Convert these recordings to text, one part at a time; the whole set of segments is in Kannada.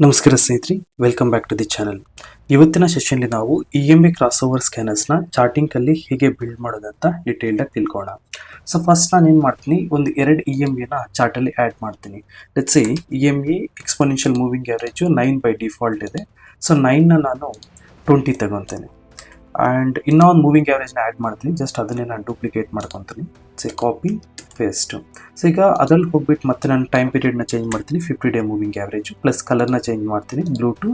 ನಮಸ್ಕಾರ ಸ್ನೇಹಿತರೆ, welcome back to the channel. ಇವತ್ತಿನ ಸೆಷನ್ಲಿ ನಾವು EMA ಕ್ರಾಸ್ ಓವರ್ ಸ್ಕ್ಯಾನರ್ಸ್ನ ಚಾರ್ಟಿಂಗಲ್ಲಿ ಹೇಗೆ ಬಿಲ್ಡ್ ಮಾಡೋದಂತ ಡೀಟೇಲ್ಡಾಗಿ ತಿಳ್ಕೊಳ್ಳೋಣ. ಸೊ ಫಸ್ಟ್ ನಾನು ಏನು ಮಾಡ್ತೀನಿ, ಒಂದು 2 EMAನ ಚಾರ್ಟಲ್ಲಿ ಆ್ಯಡ್ ಮಾಡ್ತೀನಿ. Let's say EMA exponential moving average 9 by default ಇದೆ. ಸೊ 9ನ ನಾನು 20 ತಗೊತೇನೆ. ಆ್ಯಂಡ್ ಇನ್ನೂ ಒಂದು ಮೂವಿಂಗ್ ಆ್ಯಾವ್ರೇಜ್ನ ಆ್ಯಡ್ ಮಾಡ್ತೀನಿ. ಜಸ್ಟ್ ಅದನ್ನೇ ನಾನು ಡೂಪ್ಲಿಕೇಟ್ ಮಾಡ್ಕೊತೀನಿ. ಸೇ ಕಾಪಿ ಪೇಸ್ಟು. ಸೊ ಈಗ ಅದ್ರಲ್ಲಿ ಹೋಗ್ಬಿಟ್ಟು ಮತ್ತೆ ನಾನು ಟೈಮ್ ಪೀರಿಯಡ್ನ ಚೇಂಜ್ ಮಾಡ್ತೀನಿ, 50 ಡೇ ಮೂವಿಂಗ್ ಆ್ಯಾವ್ರೇಜು ಪ್ಲಸ್ ಕಲರ್ನ ಚೇಂಜ್ ಮಾಡ್ತೀನಿ, ಬ್ಲೂ ಟು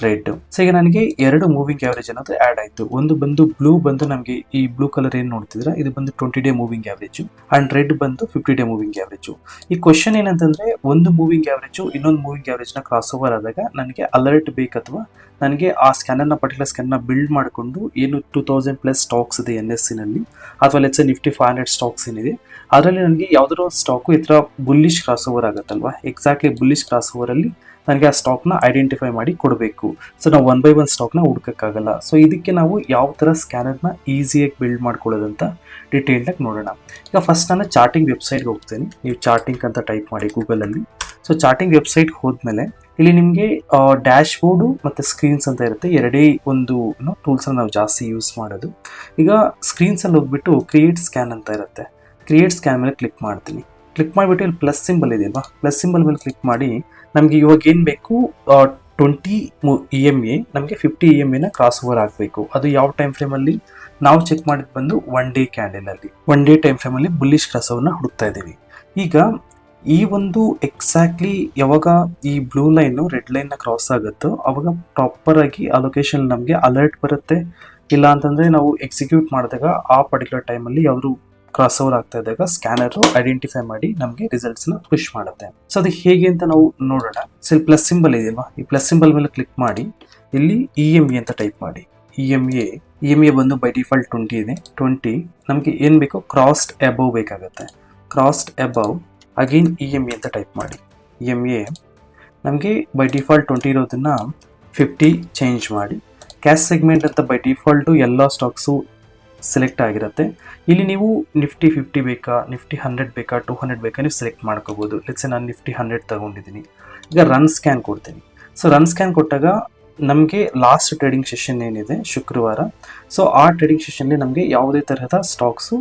ರೆಡ್. ಸೊ ಈಗ ನನಗೆ 2 ಮೂವಿಂಗ್ ಆ್ಯಾವ್ರೇಜ್ ಅನ್ನೋದು ಆ್ಯಡ್ ಆಯಿತು. ಒಂದು ಬಂದು ಬ್ಲೂ ಬಂದು ನಮಗೆ ಈ ಬ್ಲೂ ಕಲರ್ ಏನು ನೋಡ್ತಿದ್ರೆ ಇದು ಬಂದು 20 day moving average and red ಬಂದು 50 ಡೇ ಮೂವಿಂಗ್ ಆ್ಯಾವ್ರೇಜು. ಈ ಕ್ವಶನ್ ಏನಂತಂದರೆ, ಒಂದು ಮೂವಿಂಗ್ ಆ್ಯಾವ್ರೇಜು ಇನ್ನೊಂದು ಮೂವಿಂಗ್ ಆ್ಯಾವ್ರೇಜ್ನ ಕ್ರಾಸ್ ಓವರ್ ಆದಾಗ ನನಗೆ ಅಲರ್ಟ್ ಬೇಕು, ಅಥವಾ ನನಗೆ ಆ ಸ್ಕ್ಯಾನರ್ನ ಪರ್ಟಿಕ್ಯುಲರ್ ಸ್ಕ್ಯಾನರ್ನ ಬಿಲ್ಡ್ ಮಾಡಿಕೊಂಡು ಏನು 2000+ ಸ್ಟಾಕ್ಸ್ ಇದೆ NSEನಲ್ಲಿ, ಅಥವಾ ಲೆಟ್ಸ್ ನಿಫ್ಟಿ 500 ಸ್ಟಾಕ್ಸ್ ಏನಿದೆ ಅದರಲ್ಲಿ ನನಗೆ ಯಾವುದಾದ್ರು ಒಂದು ಸ್ಟಾಕು ಈ ಥರ ಬುಲ್ಲಿಶ್ ಕ್ರಾಸ್ ಓವರ್ ಆಗುತ್ತಲ್ವ, ಎಕ್ಸಾಕ್ಟ್ಲಿ ಬುಲ್ಲಿಶ್ ಕ್ರಾಸ್ ಓವರಲ್ಲಿ ನನಗೆ ಆ ಸ್ಟಾಕ್ನ ಐಡೆಂಟಿಫೈ ಮಾಡಿ ಕೊಡಬೇಕು. ಸೊ ನಾವು 1 ಬೈ 1 ಸ್ಟಾಕ್ನ ಹುಡ್ಕೋಕ್ಕಾಗಲ್ಲ. ಸೊ ಇದಕ್ಕೆ ನಾವು ಯಾವ ಥರ ಸ್ಕ್ಯಾನರ್ನ ಈಸಿಯಾಗಿ ಬಿಲ್ಡ್ ಮಾಡ್ಕೊಳ್ಳೋದಂತ ಡೀಟೇಲ್ಡಾಗಿ ನೋಡೋಣ. ಈಗ ಫಸ್ಟ್ ನಾನು ಚಾರ್ಟಿಂಗ್ ವೆಬ್ಸೈಟ್ಗೆ ಹೋಗ್ತೀನಿ. ನೀವು ಚಾರ್ಟಿಂಗ್ ಅಂತ ಟೈಪ್ ಮಾಡಿ ಗೂಗಲಲ್ಲಿ. ಸೊ ಚಾರ್ಟಿಂಗ್ ವೆಬ್ಸೈಟ್ಗೆ ಹೋದ್ಮೇಲೆ ಇಲ್ಲಿ ನಿಮಗೆ ಡ್ಯಾಶ್ ಬೋರ್ಡು ಮತ್ತು ಸ್ಕ್ರೀನ್ಸ್ ಅಂತ ಇರುತ್ತೆ. ಎರಡೇ ಒಂದು ಟೂಲ್ಸನ್ನು ನಾವು ಜಾಸ್ತಿ ಯೂಸ್ ಮಾಡೋದು. ಈಗ ಸ್ಕ್ರೀನ್ಸಲ್ಲಿ ಹೋಗ್ಬಿಟ್ಟು ಕ್ರಿಯೇಟ್ ಸ್ಕ್ಯಾನ್ ಅಂತ ಇರುತ್ತೆ. ಕ್ರಿಯೇಟ್ ಸ್ಕ್ಯಾನ್ ಮೇಲೆ ಕ್ಲಿಕ್ ಮಾಡ್ತೀನಿ. ಕ್ಲಿಕ್ ಮಾಡಿಬಿಟ್ಟು ಇಲ್ಲಿ ಪ್ಲಸ್ ಸಿಂಬಲ್ ಇದೆಯಲ್ವಾ, ಪ್ಲಸ್ ಸಿಂಬಲ್ ಮೇಲೆ ಕ್ಲಿಕ್ ಮಾಡಿ ನಮಗೆ ಇವಾಗ ಏನು ಬೇಕು, 20 EMA ನಮಗೆ 50 EMAನ ಕ್ರಾಸ್ ಓವರ್ ಆಗಬೇಕು. ಅದು ಯಾವ ಟೈಮ್ ಫ್ರೇಮಲ್ಲಿ ನಾವು ಚೆಕ್ ಮಾಡಿದ್ದು ಬಂದು 1 ಡೇ ಕ್ಯಾಂಡಲಲ್ಲಿ, 1 ಡೇ ಟೈಮ್ ಫ್ರೇಮಲ್ಲಿ ಬುಲ್ಲಿಶ್ ಕ್ರಾಸ್ ಓವರ್ನ ಹುಡುಕ್ತಾ ಇದ್ದೀವಿ. ಈಗ ಈ ಒಂದು ಎಕ್ಸಾಕ್ಟ್ಲಿ ಯಾವಾಗ ಈ ಬ್ಲೂ ಲೈನು ರೆಡ್ ಲೈನ್ನ ಕ್ರಾಸ್ ಆಗುತ್ತೋ ಅವಾಗ ಪ್ರಾಪರಾಗಿ ಆ ಲೊಕೇಶನ್ ನಮಗೆ ಅಲರ್ಟ್ ಬರುತ್ತೆ. ಇಲ್ಲ ಅಂತಂದರೆ ನಾವು ಎಕ್ಸಿಕ್ಯೂಟ್ ಮಾಡಿದಾಗ ಆ ಪರ್ಟಿಕ್ಯುಲರ್ ಟೈಮಲ್ಲಿ ಯಾವುದು ಕ್ರಾಸ್ ಓವರ್ ಆಗ್ತಾ ಇದ್ದಾಗ ಸ್ಕ್ಯಾನರು ಐಡೆಂಟಿಫೈ ಮಾಡಿ ನಮಗೆ ರಿಸಲ್ಟ್ಸ್ನ ಪುಷ್ ಮಾಡುತ್ತೆ. ಸೊ ಅದು ಹೇಗೆ ಅಂತ ನಾವು ನೋಡೋಣ. ಸೊ ಇಲ್ಲಿ ಪ್ಲಸ್ ಸಿಂಬಲ್ ಇದೆಯಲ್ವಾ, ಈ ಪ್ಲಸ್ ಸಿಂಬಲ್ ಮೇಲೆ ಕ್ಲಿಕ್ ಮಾಡಿ ಇಲ್ಲಿ EMA ಅಂತ ಟೈಪ್ ಮಾಡಿ. EMA ಬಂದು ಬೈ ಡಿಫಾಲ್ಟ್ 20 ಇದೆ. 20 ನಮಗೆ ಏನು ಬೇಕು, ಕ್ರಾಸ್ಡ್ ಅಬವ್ ಬೇಕಾಗುತ್ತೆ. ಕ್ರಾಸ್ಡ್ ಅಬವ್ ಅಗೇನ್ EMA ಅಂತ ಟೈಪ್ ಮಾಡಿ. EMA ನಮಗೆ ಬೈ ಡಿಫಾಲ್ಟ್ 20 ಇರೋದನ್ನು 50 ಚೇಂಜ್ ಮಾಡಿ. ಕ್ಯಾಶ್ ಸೆಗ್ಮೆಂಟ್ ಅಂತ ಬೈ ಡಿಫಾಲ್ಟು ಎಲ್ಲ ಸ್ಟಾಕ್ಸು ಸೆಲೆಕ್ಟ್ ಆಗಿರುತ್ತೆ. ಇಲ್ಲಿ ನೀವು ನಿಫ್ಟಿ 50 ಬೇಕಾ, ನಿಫ್ಟಿ 100 ಬೇಕಾ, 200 ಬೇಕಾ ನೀವು ಸೆಲೆಕ್ಟ್ ಮಾಡ್ಕೋಬೋದು. ಲೆಟ್ಸ್ ನಾನು ನಿಫ್ಟಿ 100 ತಗೊಂಡಿದ್ದೀನಿ. ಈಗ ರನ್ ಸ್ಕ್ಯಾನ್ ಕೊಡ್ತೀನಿ. ಸೊ ರನ್ ಸ್ಕ್ಯಾನ್ ಕೊಟ್ಟಾಗ ನಮಗೆ ಲಾಸ್ಟ್ ಟ್ರೇಡಿಂಗ್ ಸೆಷನ್ ಏನಿದೆ ಶುಕ್ರವಾರ, ಸೊ ಆ ಟ್ರೇಡಿಂಗ್ ಸೆಷನ್ಲಿ ನಮಗೆ ಯಾವುದೇ ತರಹದ ಸ್ಟಾಕ್ಸು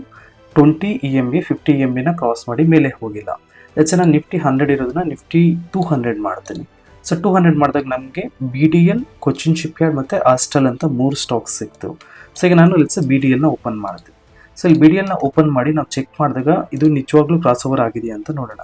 20 EMA 50 EMAನ ಕ್ರಾಸ್ ಮಾಡಿ ಮೇಲೆ ಹೋಗಿಲ್ಲ. ಲೆಟ್ಸ್ ನಾನು ನಿಫ್ಟಿ 100 ಇರೋದನ್ನ ನಿಫ್ಟಿ 200 ಮಾಡ್ತೀನಿ. ಸೊ 200 ಮಾಡಿದಾಗ ನಮಗೆ BDL, ಕೊಚ್ಚಿನ್ ಶಿಪ್ಯಾರ್ಡ್ ಮತ್ತು ಆಸ್ಟ್ರಲ್ ಅಂತ 3 ಸ್ಟಾಕ್ಸ್ ಸಿಕ್ತು. ಸೊ ಈಗ ನಾನು ಲೆಟ್ಸ್ BDLನ ಓಪನ್ ಮಾಡ್ತೀನಿ. ಸೊ ಇಲ್ಲಿ BDLನ ಓಪನ್ ಮಾಡಿ ನಾವು ಚೆಕ್ ಮಾಡಿದಾಗ ಇದು ನಿಜವಾಗ್ಲೂ ಕ್ರಾಸ್ ಓವರ್ ಆಗಿದೆಯಾ ಅಂತ ನೋಡೋಣ.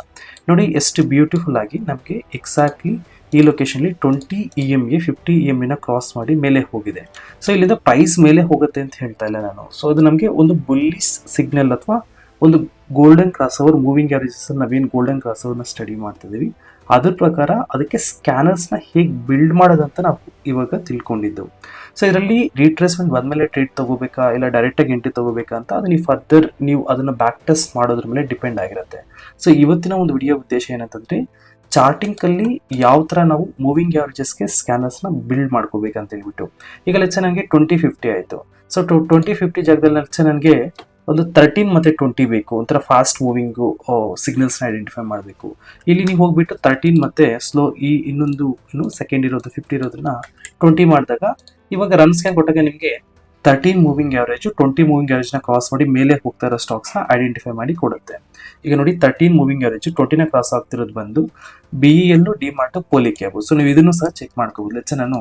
ನೋಡಿ ಎಷ್ಟು ಬ್ಯೂಟಿಫುಲ್ ಆಗಿ ನಮಗೆ ಎಕ್ಸಾಕ್ಟ್ಲಿ ಈ ಲೊಕೇಶನ್ಲಿ 20 EMA 50 EMAನ ಕ್ರಾಸ್ ಮಾಡಿ ಮೇಲೆ ಹೋಗಿದೆ. ಸೊ ಇಲ್ಲಿಂದ ಪ್ರೈಸ್ ಮೇಲೆ ಹೋಗುತ್ತೆ ಅಂತ ಹೇಳ್ತಾ ಇಲ್ಲ ನಾನು. ಸೊ ಅದು ನಮಗೆ ಒಂದು ಬುಲ್ಲಿಶ್ ಸಿಗ್ನಲ್ ಅಥವಾ ಒಂದು ಗೋಲ್ಡನ್ ಕ್ರಾಸ್ ಓವರ್ ಮೂವಿಂಗ್ ಆ್ಯಾವ್ರೇಜಸ್ ನಾವೇನು ಗೋಲ್ಡನ್ ಕ್ರಾಸ್ ಓವರ್ನ ಸ್ಟಡಿ ಮಾಡ್ತಿದ್ದೀವಿ ಅದ್ರ ಪ್ರಕಾರ ಅದಕ್ಕೆ ಸ್ಕ್ಯಾನರ್ಸ್ನ ಹೇಗೆ ಬಿಲ್ಡ್ ಮಾಡೋದಂತ ನಾವು ಇವಾಗ ತಿಳ್ಕೊಂಡಿದ್ದು. ಸೊ ಇದರಲ್ಲಿ ರೀಟ್ರೇಸ್ಮೆಂಟ್ ಬಂದಮೇಲೆ ಟ್ರೇಡ್ ತೊಗೋಬೇಕಾ ಇಲ್ಲ ಡೈರೆಕ್ಟಾಗಿ ಎಂಟ್ರಿ ತೊಗೋಬೇಕಾ ಅಂತ ಅದು ನೀವು ಫರ್ದರ್ ನೀವು ಅದನ್ನು ಬ್ಯಾಕ್ ಟೆಸ್ಟ್ ಮಾಡೋದ್ರ ಮೇಲೆ ಡಿಪೆಂಡ್ ಆಗಿರುತ್ತೆ. ಸೊ ಇವತ್ತಿನ ಒಂದು ವಿಡಿಯೋ ಉದ್ದೇಶ ಏನಂತಂದರೆ, ಚಾರ್ಟಿಂಗಲ್ಲಿ ಯಾವ ಥರ ನಾವು ಮೂವಿಂಗ್ ಆ್ಯಾವ್ರೇಜಸ್ಗೆ ಸ್ಕ್ಯಾನರ್ಸ್ನ ಬಿಲ್ಡ್ ಮಾಡ್ಕೋಬೇಕಂತ ಹೇಳ್ಬಿಟ್ಟು. ಈಗ ಲೆಟ್ಸ್ ನನಗೆ 20-50 ಆಯಿತು. ಸೊ 20-50 ಜಾಗದಲ್ಲಿ ಲೆಟ್ಸ್ ನನಗೆ ಒಂದು 13 ಮತ್ತು 20 ಬೇಕು, ಒಂಥರ ಫಾಸ್ಟ್ ಮೂವಿಂಗು ಸಿಗ್ನಲ್ಸ್ನ ಐಡೆಂಟಿಫೈ ಮಾಡಬೇಕು. ಇಲ್ಲಿ ನೀವು ಹೋಗ್ಬಿಟ್ಟು 13 ಮತ್ತು ಸ್ಲೋ ಇನ್ನೊಂದು ಸೆಕೆಂಡ್ ಇರೋದು 50 ಇರೋದನ್ನ 20 ಮಾಡಿದಾಗ ಇವಾಗ ರನ್ ಸ್ಕ್ಯಾನ್ ಕೊಟ್ಟಾಗ ನಿಮಗೆ 13 ಮೂವಿಂಗ್ ಆ್ಯಾವ್ರೇಜು 20 ಮೂವಿಂಗ್ ಆ್ಯಾವ್ರೇಜ್ನ ಕ್ರಾಸ್ ಮಾಡಿ ಮೇಲೆ ಹೋಗ್ತಾ ಇರೋ ಸ್ಟಾಕ್ಸ್ನ ಐಡೆಂಟಿಫೈ ಮಾಡಿ ಕೊಡುತ್ತೆ. ಈಗ ನೋಡಿ 13 ಮೂವಿಂಗ್ ಆ್ಯಾವ್ರೇಜು 20ನ ಕ್ರಾಸ್ ಆಗ್ತಿರೋದು ಬಂದು BEL, ಡಿಮಾರ್ಟ್, ಪೋಲಿಕ್ಯಾಬ್. ಸೊ ನೀವು ಇದನ್ನು ಸಹ ಚೆಕ್ ಮಾಡ್ಕೋಬೋದು. ಲೆಟ್ಸ್ ನಾನು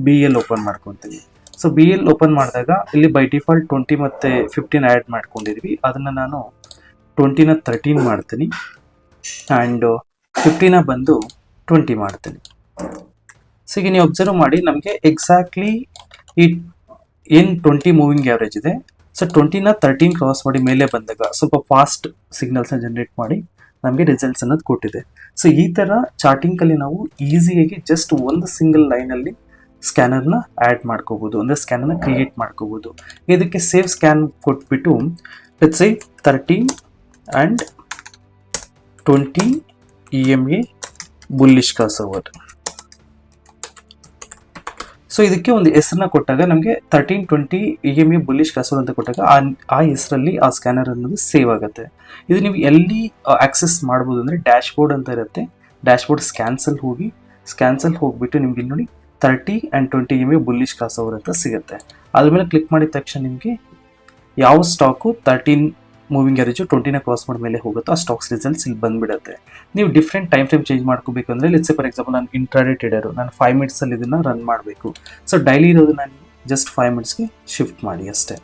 BEL ಓಪನ್ ಮಾಡ್ಕೊತೀನಿ. ಸೊ BEL ಓಪನ್ ಮಾಡಿದಾಗ ಇಲ್ಲಿ ಬೈ ಡಿಫಾಲ್ಟ್ 20 ಮತ್ತು 15 ಆ್ಯಡ್ ಮಾಡ್ಕೊಂಡಿದ್ವಿ. ಅದನ್ನು ನಾನು 20ನ 13 ಮಾಡ್ತೀನಿ ಆ್ಯಂಡ್ 50ನ ಬಂದು 20 ಮಾಡ್ತೀನಿ. ಸೊ ಈಗ ನೀವು ಅಬ್ಸರ್ವ್ ಮಾಡಿ ನಮಗೆ ಎಕ್ಸಾಕ್ಟ್ಲಿ ಈ ಏನು 20 ಮೂವಿಂಗ್ ಆ್ಯಾವ್ರೇಜ್ ಇದೆ, ಸೊ 20ನ 13 ಕ್ರಾಸ್ ಮಾಡಿ ಮೇಲೆ ಬಂದಾಗ ಸ್ವಲ್ಪ ಫಾಸ್ಟ್ ಸಿಗ್ನಲ್ಸ್ನ ಜನರೇಟ್ ಮಾಡಿ ನಮಗೆ ರಿಸಲ್ಟ್ಸ್ ಅನ್ನೋದು ಕೊಟ್ಟಿದೆ. ಸೊ ಈ ಥರ ಚಾರ್ಟಿಂಗಲ್ಲಿ ನಾವು ಈಸಿಯಾಗಿ ಜಸ್ಟ್ ಒಂದು ಸಿಂಗಲ್ ಲೈನಲ್ಲಿ ಸ್ಕ್ಯಾನರ್ನ ಆ್ಯಡ್ ಮಾಡ್ಕೋಬೋದು, ಅಂದರೆ ಸ್ಕ್ಯಾನರ್ನ ಕ್ರಿಯೇಟ್ ಮಾಡ್ಕೋಬೋದು. ಇದಕ್ಕೆ ಸೇವ್ ಸ್ಕ್ಯಾನ್ ಕೊಟ್ಬಿಟ್ಟು let's say 13 and 20 EMA bullish cross over. So ಇದಕ್ಕೆ ಒಂದು ಹೆಸರನ್ನ ಕೊಟ್ಟಾಗ ನಮಗೆ 13-20 EMA ಬುಲ್ಲಿಶ್ ಕ್ರಾಸ್ ಓವರ್ ಅಂತ ಕೊಟ್ಟಾಗ ಆ ಹೆಸರಲ್ಲಿ ಆ ಸ್ಕ್ಯಾನರ್ ಅನ್ನೋದು ಸೇವ್ ಆಗುತ್ತೆ. ಇದು ನೀವು ಎಲ್ಲಿ ಆಕ್ಸೆಸ್ ಮಾಡ್ಬೋದು ಅಂದರೆ ಡ್ಯಾಶ್ ಬೋರ್ಡ್ ಅಂತ ಇರುತ್ತೆ. ಡ್ಯಾಶ್ ಬೋರ್ಡ್ ಸ್ಕ್ಯಾನ್ಸಲ್ಲಿ ಹೋಗಿ ಸ್ಕ್ಯಾನ್ಸಲ್ಲಿ ಹೋಗ್ಬಿಟ್ಟು ನಿಮ್ಗೆ ಇಲ್ಲಿ ನೋಡಿ 30 and 20 EMA bullish crossover ಅಂತ ಸಿಗುತ್ತೆ. ಅದ್ರ ಮೇಲೆ ಕ್ಲಿಕ್ ಮಾಡಿದ ತಕ್ಷಣ ನಿಮಗೆ ಯಾವ ಸ್ಟಾಕು 13 ಮೂವಿಂಗ್ ಅವರೇಜು 20ನ ಕ್ರಾಸ್ ಮಾಡಿ ಮೇಲೆ ಹೋಗುತ್ತೋ ಆ ಸ್ಟಾಕ್ಸ್ ರಿಸಲ್ಟ್ಸ್ ಇಲ್ಲಿ ಬಂದ್ಬಿಡುತ್ತೆ. ನೀವು ಡಿಫ್ರೆಂಟ್ ಟೈಮ್ ಫ್ರೇಮ್ ಚೇಂಜ್ ಮಾಡ್ಕೋಬೇಕಂದ್ರೆ ಲೆಟ್ಸ್ ಫಾರ್ ಎಕ್ಸಾಂಪಲ್ ನಾನು ಇಂಟ್ರಾಡೇ ಟ್ರೇಡರು, ನಾನು 5 ಮಿನಿಟ್ಸಲ್ಲಿ ಇದನ್ನು ರನ್ ಮಾಡಬೇಕು. ಸೊ ಡೈಲಿ ಇರೋದು ನಾನು ಜಸ್ಟ್ 5 ಮಿನಿಟ್ಸ್ಗೆ ಶಿಫ್ಟ್ ಮಾಡಿ ಅಷ್ಟೇ.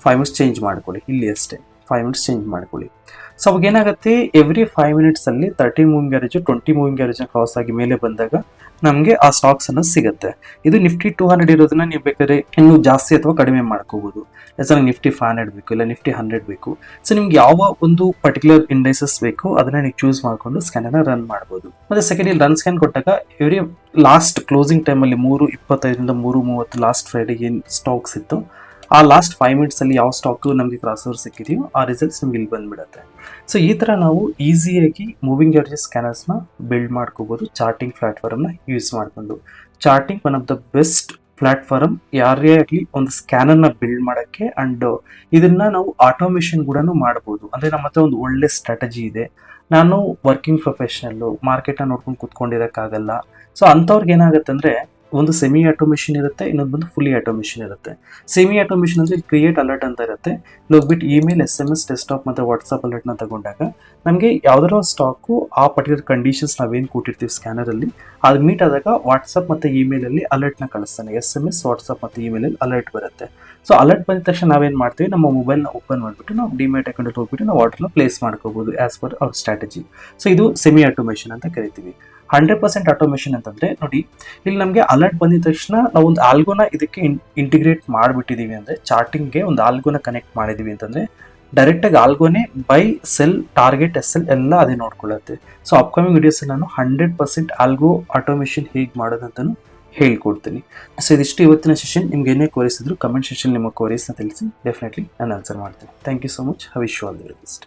5 ಮಿನಿಟ್ಸ್ ಚೇಂಜ್ ಮಾಡ್ಕೊಳ್ಳಿ ಇಲ್ಲಿ ಅಷ್ಟೇ, 5 ಮಿನಿಟ್ಸ್ ಚೇಂಜ್ ಮಾಡ್ಕೊಳ್ಳಿ. ಸೊ ಅವಾಗ ಏನಾಗುತ್ತೆ, ಎವ್ರಿ 5 ಮಿನಿಟ್ಸಲ್ಲಿ 30 ಮೂವಿಂಗ್ ಅವರೇಜು 20 ಮೂವಿಂಗ್ ಅವರೇಜ್ನ ಕ್ರಾಸ್ ಆಗಿ ಮೇಲೆ ಬಂದಾಗ ನಮಗೆ ಆ ಸ್ಟಾಕ್ಸ್ ಅನ್ನೋದು ಸಿಗುತ್ತೆ. ಇದು ನಿಫ್ಟಿ 200 ಇರೋದನ್ನ ನೀವು ಬೇಕಾದ್ರೆ ಇನ್ನೂ ಜಾಸ್ತಿ ಅಥವಾ ಕಡಿಮೆ ಮಾಡ್ಕೋಬಹುದು. ನನಗೆ ನಿಫ್ಟಿ 500 ಬೇಕು, ಇಲ್ಲ ನಿಫ್ಟಿ 100 ಬೇಕು. ಸೊ ನಿಮ್ಗೆ ಯಾವ ಒಂದು ಪರ್ಟಿಕ್ಯುಲರ್ ಇಂಡೈಸಸ್ ಬೇಕು ಅದನ್ನ ನೀವು ಚೂಸ್ ಮಾಡ್ಕೊಂಡು ಸ್ಕ್ಯಾನ್ ಅನ್ನ ರನ್ ಮಾಡ್ಬೋದು. ಮತ್ತೆ ಸೆಕೆಂಡ್ ಇಲ್ಲಿ ರನ್ ಸ್ಕ್ಯಾನ್ ಕೊಟ್ಟಾಗ ಎವ್ರಿ ಲಾಸ್ಟ್ ಕ್ಲೋಸಿಂಗ್ ಟೈಮಲ್ಲಿ 3:25 3:30 ಲಾಸ್ಟ್ ಫ್ರೈಡೆ ಏನು ಸ್ಟಾಕ್ಸ್ ಇತ್ತು ಆ ಲಾಸ್ಟ್ 5 ಮಿನಿಟ್ಸಲ್ಲಿ ಯಾವ ಸ್ಟಾಕು ನಮಗೆ ಕ್ರಾಸ್ ಓವರ್ ಸಿಕ್ಕಿದೆಯೋ ಆ ರಿಸಲ್ಟ್ಸ್ ನಿಮ್ಗೆ ಇಲ್ಲಿ ಬಂದ್ಬಿಡುತ್ತೆ. ಸೊ ಈ ಥರ ನಾವು ಈಸಿಯಾಗಿ ಮೂವಿಂಗ್ ಅವರೇಜ್ ಸ್ಕ್ಯಾನರ್ಸ್ನ ಬಿಲ್ಡ್ ಮಾಡ್ಕೋಬೋದು ಚಾರ್ಟಿಂಗ್ ಪ್ಲಾಟ್ಫಾರ್ಮ್ನ ಯೂಸ್ ಮಾಡಿಕೊಂಡು. Charting one of the best platform ಯಾರೇ ಆಗಲಿ ಒಂದು ಸ್ಕ್ಯಾನರ್ನ ಬಿಲ್ಡ್ ಮಾಡೋಕ್ಕೆ. ಆ್ಯಂಡ್ ಇದನ್ನು ನಾವು ಆಟೋಮೇಷನ್ ಕೂಡ ಮಾಡ್ಬೋದು. ಅಂದರೆ ನಮ್ಮ ಹತ್ರ ಒಂದು ಒಳ್ಳೆ ಸ್ಟ್ರಾಟಜಿ ಇದೆ, ನಾನು ವರ್ಕಿಂಗ್ ಪ್ರೊಫೆಷನಲ್ಲು, ಮಾರ್ಕೆಟನ್ನು ನೋಡ್ಕೊಂಡು ಕೂತ್ಕೊಂಡಿರೋಕ್ಕಾಗಲ್ಲ. ಸೊ ಅಂಥವ್ರಿಗೆ ಏನಾಗುತ್ತೆ ಅಂದರೆ ಒಂದು ಸೆಮಿ ಆಟೋಮೇಷನ್ ಇರುತ್ತೆ, ಇನ್ನೊಂದು ಬಂದು ಫುಲ್ಲಿ ಆಟೋಮೇಷನ್ ಇರುತ್ತೆ. ಸೆಮಿ ಆಟೋಮೇಷನ್ ಅಂದರೆ ಕ್ರಿಯೇಟ್ ಅಲರ್ಟ್ ಅಂತ ಇರುತ್ತೆ. ಹೋಗ್ಬಿಟ್ಟು ಇಮೇಲ್, SMS, ಡೆಸ್ಕ್ಟಾಪ್ ಮತ್ತು ವಾಟ್ಸಪ್ ಅಲರ್ಟ್ನ ತಗೊಂಡಾಗ ನಮಗೆ ಯಾವ್ದಾರ ಒಂದು ಸ್ಟಾಕು ಆ ಪರ್ಟಿಕ್ಯುಲರ್ ಕಂಡೀಷನ್ಸ್ ನಾವೇನು ಕೊಟ್ಟಿರ್ತೀವಿ ಸ್ಕ್ಯಾನರಲ್ಲಿ ಅದು ಮೀಟ್ ಆದಾಗ ವಾಟ್ಸಪ್ ಮತ್ತು ಇಮೇಲಲ್ಲಿ ಅಲರ್ಟ್ನ ಕಳಿಸ್ತಾನೆ. SMS, ವಾಟ್ಸಪ್ ಮತ್ತು ಇಮೇಲಲ್ಲಿ ಅಲರ್ಟ್ ಬರುತ್ತೆ. ಸೊ ಅಲರ್ಟ್ ಬಂದ ತಕ್ಷಣ ನಾವೇನು ಮಾಡ್ತೀವಿ, ನಮ್ಮ ಮೊಬೈಲ್ನ ಓಪನ್ ಮಾಡಿಬಿಟ್ಟು ನಾವು ಡಿಮ್ಯಾಟ್ ಅಕೌಂಟಲ್ಲಿ ಹೋಗ್ಬಿಟ್ಟು ನಾವು ಆರ್ಡರ್ನ ಪ್ಲೇಸ್ ಮಾಡ್ಕೋಬೋದು as per our strategy. So ಇದು ಸೆಮಿ ಆಟೋಮೇಷನ್ ಅಂತ ಕರಿತೀವಿ. 100% ಆಟೋಮೇಷನ್ ಅಂತಂದರೆ ನೋಡಿ, ಇಲ್ಲಿ ನಮಗೆ ಅಲರ್ಟ್ ಬಂದಿದ ತಕ್ಷಣ ನಾವು ಒಂದು ಆಲ್ಗೋನ ಇದಕ್ಕೆ ಇಂಟಿಗ್ರೇಟ್ ಮಾಡಿಬಿಟ್ಟಿದ್ದೀವಿ. ಅಂದರೆ ಚಾರ್ಟಿಂಗ್ಗೆ ಒಂದು ಆಲ್ಗೋನ ಕನೆಕ್ಟ್ ಮಾಡಿದ್ದೀವಿ ಅಂತಂದರೆ ಡೈರೆಕ್ಟಾಗಿ ಆಲ್ಗೋನೇ ಬೈ, ಸೆಲ್, ಟಾರ್ಗೆಟ್, SL ಎಲ್ಲ ಅದೇ ನೋಡ್ಕೊಳ್ಳುತ್ತೆ. ಸೊ ಅಪ್ಕಮಿಂಗ್ ವಿಡಿಯೋಸಲ್ಲಿ ನಾನು 100% ಆಲ್ಗೋ ಆಟೋಮೇಷನ್ ಹೇಗೆ ಮಾಡೋದಂತಲೂ ಹೇಳ್ಕೊಡ್ತೀನಿ. ಸೊ ಇದಿಷ್ಟು ಇವತ್ತಿನ ಸೆಷನ್. ನಿಮ್ಗೆ ಏನೇ ಕ್ವರೀಸ್ ಇದ್ದರೂ ಕಮೆಂಟ್ ಸೆಕ್ಷನ್ ನಿಮ್ಮ ಕ್ವರೀಸ್ನ ತಿಳಿಸಿ, ಡೆಫಿನೆಟ್ಲಿ ನಾನು ಆನ್ಸರ್ ಮಾಡ್ತೀನಿ. Thank you so much. I wish you all the best.